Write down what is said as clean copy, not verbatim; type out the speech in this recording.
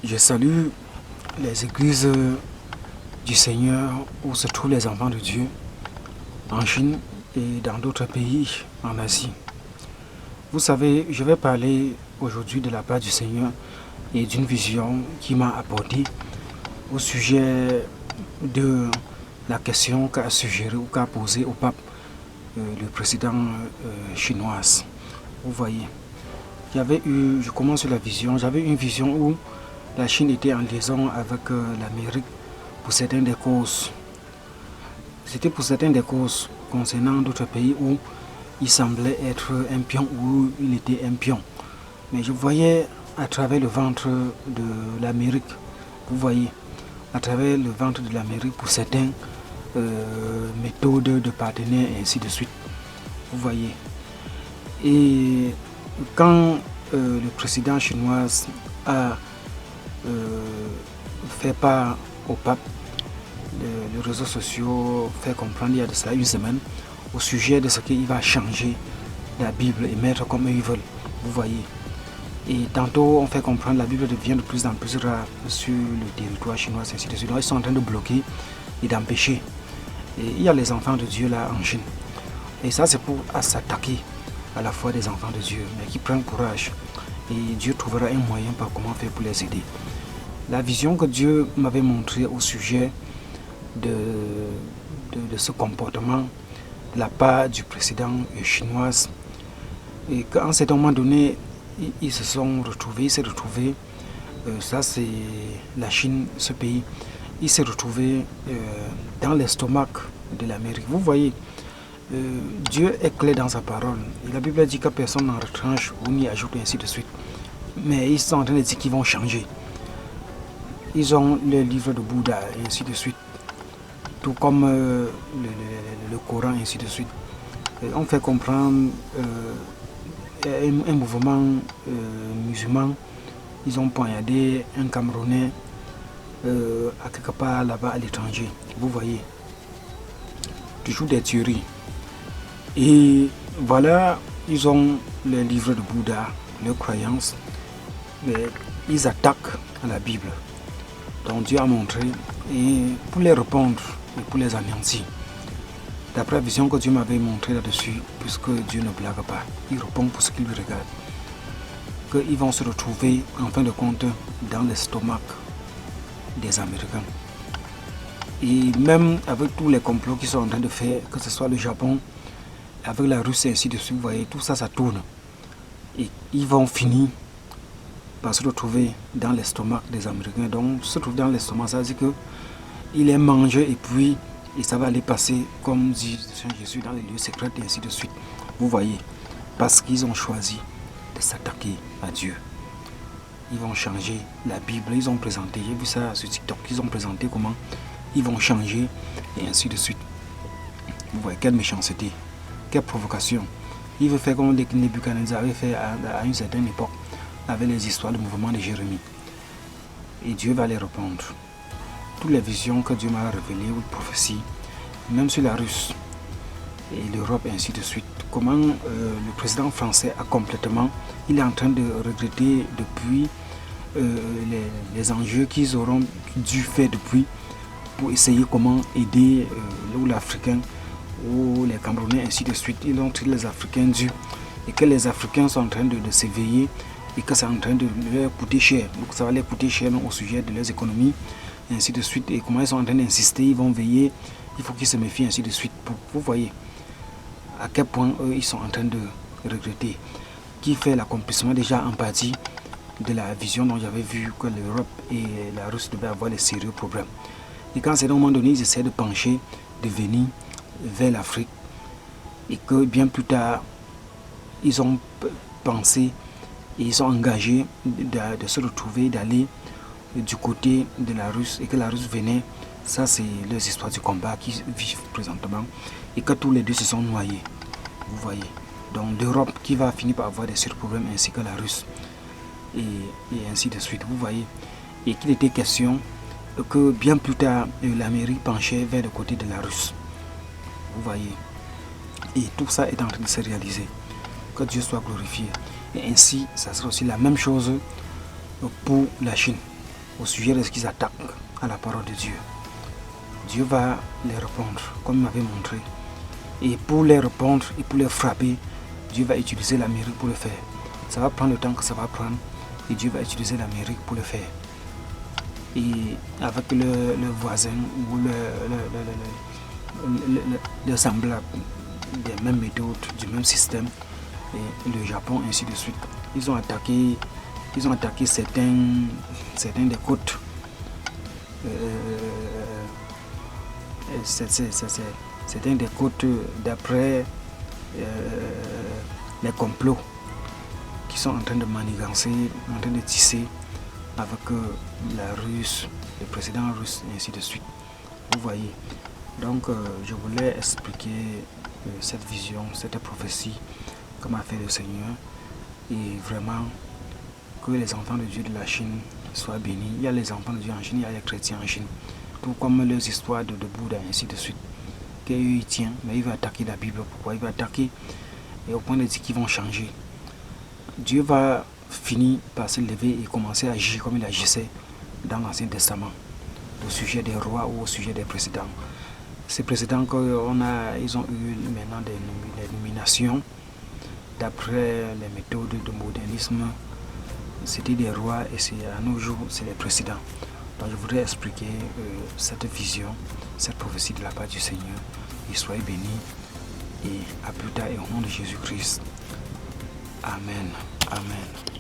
Je salue les églises du Seigneur où se trouvent les enfants de Dieu, en Chine et dans d'autres pays en Asie. Vous savez, je vais parler aujourd'hui de la part du Seigneur et d'une vision qui m'a apporté au sujet de la question qu'a suggéré ou qu'a posé au pape le président chinois. Vous voyez, je commence sur la vision, j'avais une vision où la Chine était en liaison avec l'Amérique pour certaines des causes. C'était pour certaines des causes concernant d'autres pays où il semblait être un pion ou il était un pion. Mais je voyais à travers le ventre de l'Amérique, vous voyez, à travers le ventre de l'Amérique pour certaines méthodes de partenaires et ainsi de suite. Vous voyez. Et quand le président chinois a fait part au pape, les réseaux sociaux fait comprendre il y a de cela une semaine au sujet de ce qu'il va changer la Bible et mettre comme ils veulent. Vous voyez. Et tantôt on fait comprendre la Bible devient de plus en plus rare sur le territoire chinois, ainsi de suite. Donc ils sont en train de bloquer et d'empêcher. Et il y a les enfants de Dieu là en Chine. Et ça c'est pour s'attaquer à la foi des enfants de Dieu, mais qui prennent courage. Et Dieu trouvera un moyen par comment faire pour les aider. La vision que Dieu m'avait montrée au sujet de ce comportement de la part du président chinois, et qu'à un certain moment donné, ils se sont retrouvés, il s'est retrouvé, ça c'est la Chine, ce pays, il s'est retrouvé dans l'estomac de l'Amérique. Vous voyez, Dieu est clair dans sa parole. Et la Bible dit que personne n'en retranche ou n'y ajoute ainsi de suite. Mais ils sont en train de dire qu'ils vont changer. Ils ont le livre de Bouddha et ainsi de suite. Tout comme le Coran et ainsi de suite. Et on fait comprendre un mouvement musulman. Ils ont poignardé un Camerounais à quelque part là-bas à l'étranger. Vous voyez. Toujours des tueries. Et voilà, ils ont le livre de Bouddha, leurs croyances, mais ils attaquent à la Bible. Donc Dieu a montré, et pour les répondre et pour les anéantir. D'après la vision que Dieu m'avait montrée là-dessus, puisque Dieu ne blague pas, il répond pour ce qu'il lui regarde, qu'ils vont se retrouver en fin de compte dans l'estomac des Américains. Et même avec tous les complots qu'ils sont en train de faire, que ce soit le Japon, avec la Russie et ainsi de suite, vous voyez, tout ça, ça tourne. Et ils vont finir par se retrouver dans l'estomac des Américains. Donc, se trouver dans l'estomac, ça veut dire qu'il est mangé et puis et ça va aller passer, comme dit Jésus, dans les lieux secrets et ainsi de suite. Vous voyez, parce qu'ils ont choisi de s'attaquer à Dieu. Ils vont changer la Bible, ils ont présenté, j'ai vu ça sur TikTok, ils ont présenté comment ils vont changer et ainsi de suite. Vous voyez, quelle méchanceté, quelle provocation. Il veut faire comme Nebuchadnezzar avait fait à une certaine époque avec les histoires du mouvement de Jérémie. Et Dieu va les répondre. Toutes les visions que Dieu m'a révélées ou les prophéties, même sur la Russie et l'Europe et ainsi de suite. Comment le président français a complètement, il est en train de regretter depuis les enjeux qu'ils auront dû faire depuis pour essayer comment aider l'Africain ou les Camerounais ainsi de suite. Ils ont tiré les Africains durs et que les Africains sont en train de s'éveiller et que c'est en train de leur coûter cher. Donc ça va leur coûter cher au sujet de leurs économies et ainsi de suite. Et comment ils sont en train d'insister, ils vont veiller, il faut qu'ils se méfient ainsi de suite. Vous voyez à quel point eux ils sont en train de regretter. Qui fait l'accomplissement déjà en partie de la vision dont j'avais vu que l'Europe et la Russie devaient avoir des sérieux problèmes. Et quand c'est à un moment donné, ils essaient de pencher, de venir vers l'Afrique. Et que bien plus tard, ils ont pensé et ils sont engagés de se retrouver, d'aller du côté de la Russie et que la Russie venait. Ça, c'est les histoires du combat qui vivent présentement. Et que tous les deux se sont noyés. Vous voyez. Donc l'Europe qui va finir par avoir des sérieux problèmes ainsi que la Russie. Et ainsi de suite. Vous voyez. Et qu'il était question que bien plus tard, l'Amérique penchait vers le côté de la Russie. Vous voyez. Et tout ça est en train de se réaliser. Que Dieu soit glorifié. Et ainsi, ça sera aussi la même chose pour la Chine. au sujet de ce qu'ils attaquent à la parole de Dieu. Dieu va les répondre, comme il m'avait montré. Et pour les répondre et pour les frapper, Dieu va utiliser l'Amérique pour le faire. Ça va prendre le temps que ça va prendre, et Dieu va utiliser l'Amérique pour le faire. Et avec le voisin ou le semblable des mêmes méthodes, du même système, et le Japon, ainsi de suite. Ils ont attaqué certains des côtes. Certains des côtes d'après les complots qui sont en train de manigancer, en train de tisser avec la Russe, le président russe, et ainsi de suite. Vous voyez. Donc je voulais expliquer cette vision, cette prophétie que m'a fait le Seigneur, et vraiment que les enfants de Dieu de la Chine soient bénis. Il y a les enfants de Dieu en Chine, il y a les chrétiens en Chine, tout comme les histoires de Bouddha, ainsi de suite. Il tient, mais il va attaquer la Bible. Pourquoi? Il va attaquer, et au point de dire qu'ils vont changer. Dieu va finir par se lever et commencer à agir comme il agissait dans l'Ancien Testament, au sujet des rois ou au sujet des présidents. Ces présidents ils ont eu maintenant des nominations d'après les méthodes de modernisme. C'était des rois, et à nos jours, c'est les présidents. Donc je voudrais expliquer cette vision, cette prophétie de la part du Seigneur. Et soyez bénis, et à plus tard, et au nom de Jésus-Christ. Amen. Amen.